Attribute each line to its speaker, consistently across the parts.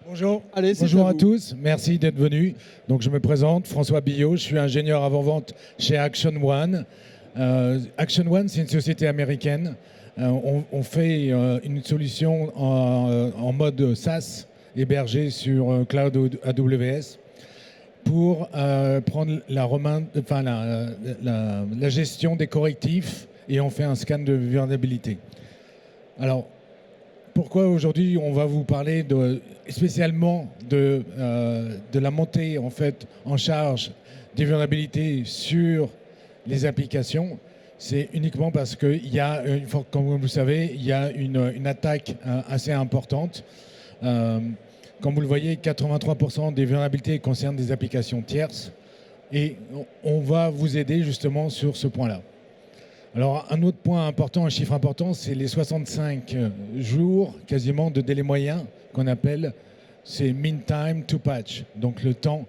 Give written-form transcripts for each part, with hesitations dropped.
Speaker 1: Bonjour,
Speaker 2: Allez, c'est
Speaker 1: bonjour
Speaker 2: à
Speaker 1: à
Speaker 2: vous.
Speaker 1: tous, merci d'être venus. Donc je me présente, François Billot, je suis ingénieur avant-vente chez Action One. Action One, c'est une société américaine. On fait une solution en mode SaaS hébergé sur Cloud AWS pour prendre la gestion des correctifs et on fait un scan de vulnérabilité. Alors, pourquoi aujourd'hui on va vous parler spécialement de la montée en fait en charge des vulnérabilités sur les applications? C'est uniquement parce qu'il y a, comme vous le savez, il y a une attaque assez importante. Euh, Comme vous le voyez, 83% des vulnérabilités concernent des applications tierces et on va vous aider justement sur ce point-là. Alors, un autre point important, un chiffre important, c'est les 65 jours quasiment de délai moyen qu'on appelle, c'est mean time to patch, donc le temps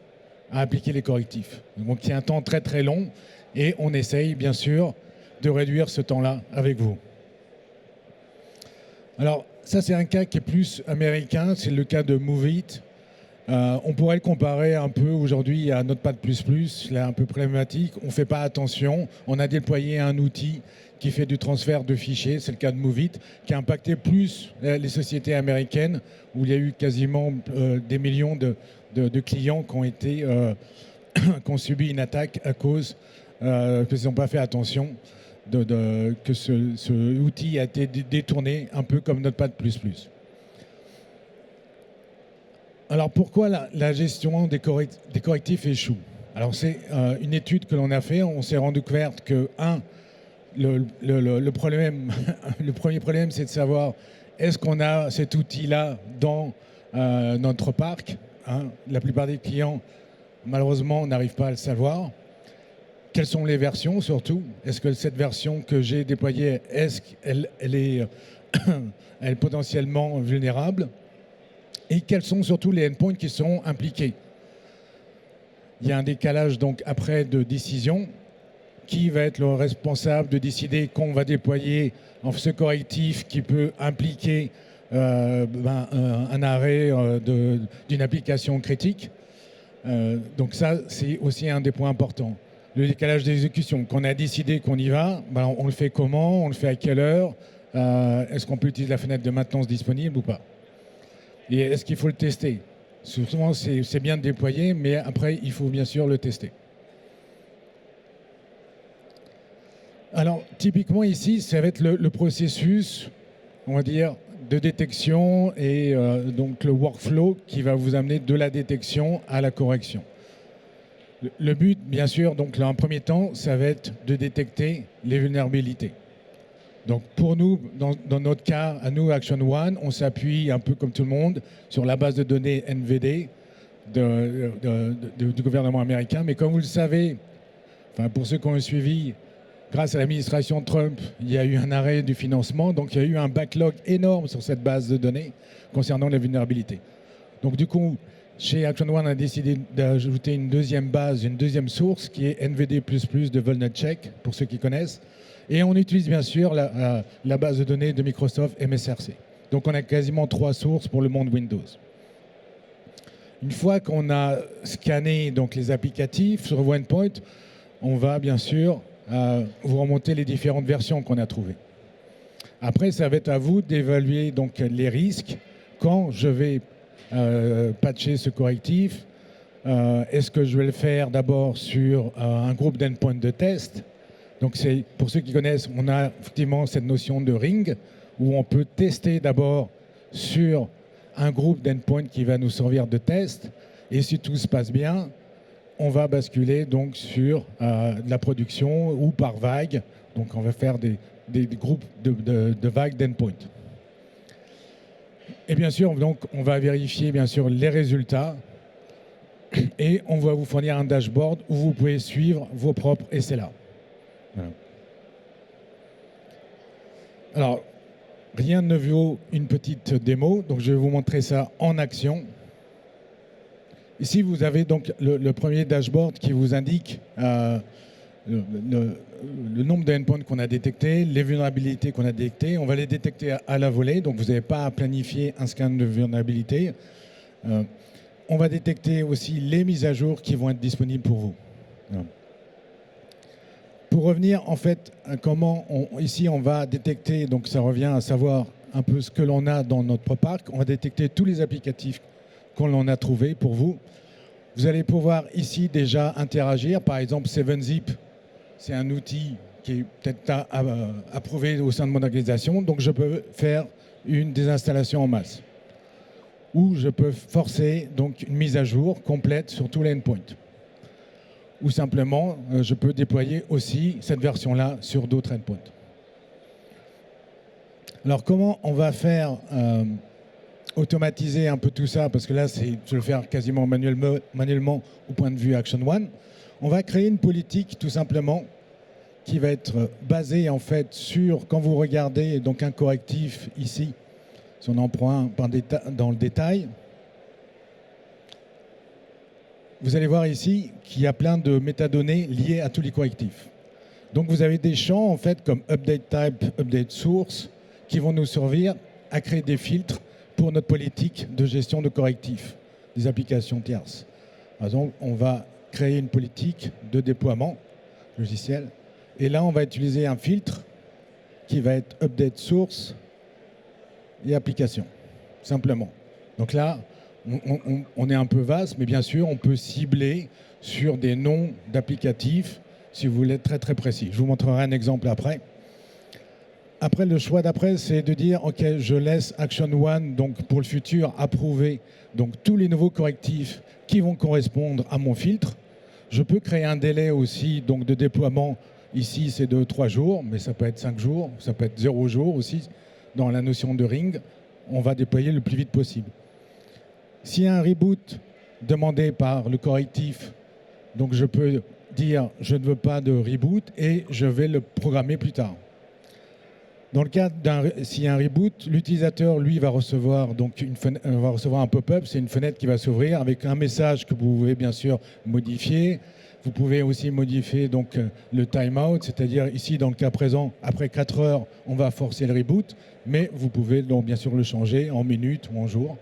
Speaker 1: à appliquer les correctifs. Donc, il y a un temps très très long et on essaye bien sûr de réduire ce temps-là avec vous. Alors, ça c'est un cas qui est plus américain, c'est le cas de MoveIt. On pourrait le comparer un peu aujourd'hui à Notepad++, là un peu problématique. On ne fait pas attention. On a déployé un outil qui fait du transfert de fichiers, c'est le cas de MoveIt, qui a impacté plus les sociétés américaines, où il y a eu quasiment des millions de clients qui ont été, qui ont subi une attaque à cause qu'ils n'ont pas fait attention que ce outil a été détourné, un peu comme Notepad++. Alors pourquoi la gestion des correctifs échoue? Alors c'est une étude que l'on a fait, on s'est rendu compte que, le problème, le premier problème, c'est de savoir est-ce qu'on a cet outil-là dans notre parc, hein. La plupart des clients, malheureusement, n'arrivent pas à le savoir. Quelles sont les versions surtout? Est-ce que cette version que j'ai déployée, est-ce qu'elle est, elle est potentiellement vulnérable? Et quels sont surtout les endpoints qui sont impliqués? Il y a un décalage donc après de décision. Qui va être le responsable de décider qu'on va déployer ce correctif qui peut impliquer un arrêt d'une application critique? Donc ça, c'est aussi un des points importants. Le décalage d'exécution. Quand on a décidé qu'on y va, on le fait comment? On le fait à quelle heure? Est-ce qu'on peut utiliser la fenêtre de maintenance disponible ou pas? Et est-ce qu'il faut le tester? Souvent, c'est bien de déployer, mais après, il faut bien sûr le tester. Alors, typiquement ici, ça va être le processus, on va dire, de détection et donc le workflow qui va vous amener de la détection à la correction. Le but, bien sûr, donc là, en premier temps, ça va être de détecter les vulnérabilités. Donc pour nous, dans notre cas, à nous, Action One, on s'appuie un peu comme tout le monde sur la base de données NVD du gouvernement américain. Mais comme vous le savez, enfin, pour ceux qui ont suivi, grâce à l'administration Trump, il y a eu un arrêt du financement. Donc il y a eu un backlog énorme sur cette base de données concernant les vulnérabilités. Donc du coup, chez Action One, on a décidé d'ajouter une deuxième base, une deuxième source qui est NVD++ de VulnerCheck, pour ceux qui connaissent. Et on utilise bien sûr la base de données de Microsoft MSRC. Donc on a quasiment 3 sources pour le monde Windows. Une fois qu'on a scanné donc, les applicatifs sur OnePoint, on va bien sûr vous remonter les différentes versions qu'on a trouvées. Après, ça va être à vous d'évaluer donc, les risques quand je vais patcher ce correctif. Est-ce que je vais le faire d'abord sur un groupe d'endpoints de test? Donc pour ceux qui connaissent, on a effectivement cette notion de ring où on peut tester d'abord sur un groupe d'endpoints qui va nous servir de test. Et si tout se passe bien, on va basculer donc sur de la production ou par vague. Donc on va faire des groupes de vagues d'endpoints. Et bien sûr, donc, on va vérifier bien sûr les résultats et on va vous fournir un dashboard où vous pouvez suivre vos propres SLA. Voilà. Alors, rien ne vaut une petite démo, donc je vais vous montrer ça en action. Ici, vous avez donc le premier dashboard qui vous indique le nombre d'endpoints qu'on a détectés, les vulnérabilités qu'on a détectées. On va les détecter à la volée, donc vous n'avez pas à planifier un scan de vulnérabilité. Euh, on va détecter aussi les mises à jour qui vont être disponibles pour vous. Voilà. Pour revenir, en fait, à ici, on va détecter, donc ça revient à savoir un peu ce que l'on a dans notre parc. On va détecter tous les applicatifs qu'on a trouvés pour vous. Vous allez pouvoir ici déjà interagir. Par exemple, 7zip, c'est un outil qui est peut-être approuvé au sein de mon organisation. Donc, je peux faire une désinstallation en masse. Ou je peux forcer donc, une mise à jour complète sur tous les endpoints. Ou simplement, je peux déployer aussi cette version-là sur d'autres endpoints. Alors, comment on va faire automatiser un peu tout ça? Parce que là, je vais le faire quasiment manuellement au point de vue Action One. On va créer une politique, tout simplement, qui va être basée, en fait, sur, quand vous regardez donc un correctif ici, si on en prend un dans le détail, vous allez voir ici qu'il y a plein de métadonnées liées à tous les correctifs. Donc vous avez des champs en fait comme update type, update source qui vont nous servir à créer des filtres pour notre politique de gestion de correctifs des applications tierces. Par exemple, on va créer une politique de déploiement logiciel et là on va utiliser un filtre qui va être update source et application, simplement. Donc là, on est un peu vaste, mais bien sûr, on peut cibler sur des noms d'applicatifs si vous voulez être très très précis. Je vous montrerai un exemple après. Après, le choix d'après, c'est de dire, OK, je laisse Action One, donc pour le futur, approuver donc, tous les nouveaux correctifs qui vont correspondre à mon filtre. Je peux créer un délai aussi donc, de déploiement. Ici, c'est de 3 jours, mais ça peut être 5 jours, ça peut être 0 jours aussi. Dans la notion de ring, on va déployer le plus vite possible. S'il y a un reboot demandé par le correctif, donc je peux dire je ne veux pas de reboot et je vais le programmer plus tard. Dans le cas s'il y a un reboot, l'utilisateur, lui, va recevoir, donc va recevoir un pop-up, c'est une fenêtre qui va s'ouvrir avec un message que vous pouvez bien sûr modifier. Vous pouvez aussi modifier donc, le timeout, c'est-à-dire ici, dans le cas présent, après 4 heures, on va forcer le reboot, mais vous pouvez donc bien sûr le changer en minutes ou en jours.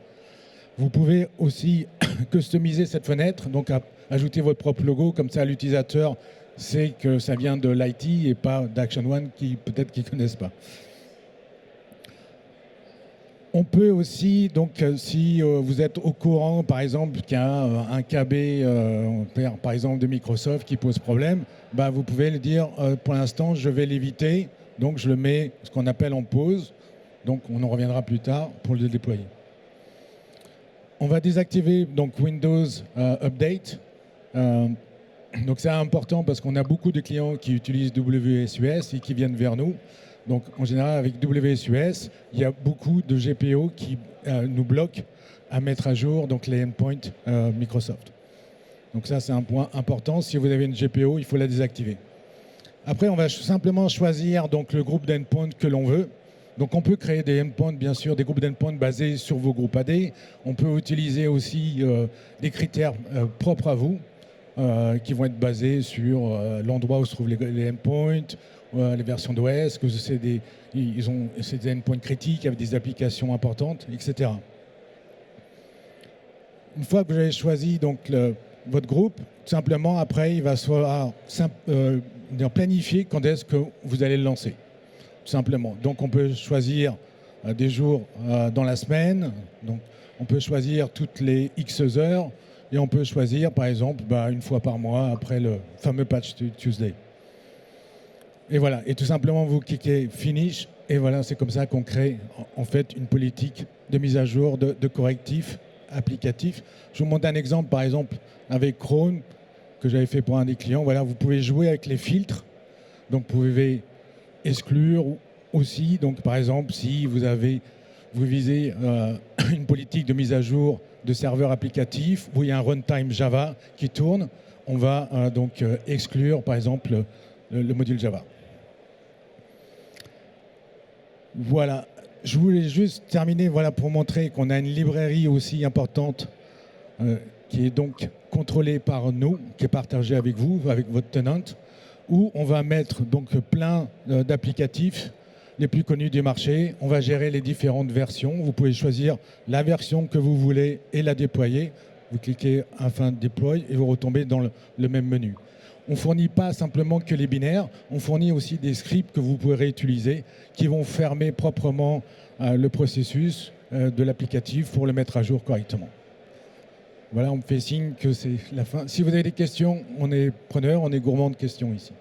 Speaker 1: Vous pouvez aussi customiser cette fenêtre, donc ajouter votre propre logo, comme ça l'utilisateur sait que ça vient de l'IT et pas d'Action One qui peut-être qu'ils ne connaissent pas. On peut aussi, donc, si vous êtes au courant, par exemple, qu'il y a un KB, par exemple, de Microsoft qui pose problème, bah, vous pouvez le dire, pour l'instant, je vais l'éviter, donc je le mets ce qu'on appelle en pause, donc on en reviendra plus tard pour le déployer. On va désactiver donc Windows Update. Donc c'est important parce qu'on a beaucoup de clients qui utilisent WSUS et qui viennent vers nous. Donc en général avec WSUS, il y a beaucoup de GPO qui nous bloquent à mettre à jour donc, les endpoints Microsoft. Donc ça c'est un point important. Si vous avez une GPO, il faut la désactiver. Après on va simplement choisir donc, le groupe d'endpoints que l'on veut. Donc on peut créer des endpoints, bien sûr, des groupes d'endpoints basés sur vos groupes AD. On peut utiliser aussi des critères propres à vous qui vont être basés sur l'endroit où se trouvent les endpoints, les versions d'OS, que c'est des endpoints critiques avec des applications importantes, etc. Une fois que vous avez choisi donc, votre groupe, tout simplement, après, il va falloir planifier quand est-ce que vous allez le lancer. Tout simplement. Donc on peut choisir des jours dans la semaine, donc on peut choisir toutes les X heures et on peut choisir par exemple une fois par mois après le fameux patch Tuesday. Et voilà, et tout simplement vous cliquez Finish et voilà, c'est comme ça qu'on crée en fait une politique de mise à jour de correctifs applicatifs. Je vous montre un exemple par exemple avec Chrome que j'avais fait pour un des clients. Voilà, vous pouvez jouer avec les filtres, donc vous pouvez exclure aussi, donc par exemple, si vous visez une politique de mise à jour de serveurs applicatifs où il y a un runtime Java qui tourne, on va donc exclure par exemple le module Java. Voilà, je voulais juste terminer pour montrer qu'on a une librairie aussi importante qui est donc contrôlée par nous, qui est partagée avec vous, avec votre tenant, où on va mettre donc plein d'applicatifs les plus connus du marché. On va gérer les différentes versions. Vous pouvez choisir la version que vous voulez et la déployer. Vous cliquez afin de déployer et vous retombez dans le même menu. On ne fournit pas simplement que les binaires, on fournit aussi des scripts que vous pourrez réutiliser qui vont fermer proprement le processus de l'applicatif pour le mettre à jour correctement. Voilà, on me fait signe que c'est la fin. Si vous avez des questions, on est preneur, on est gourmand de questions ici.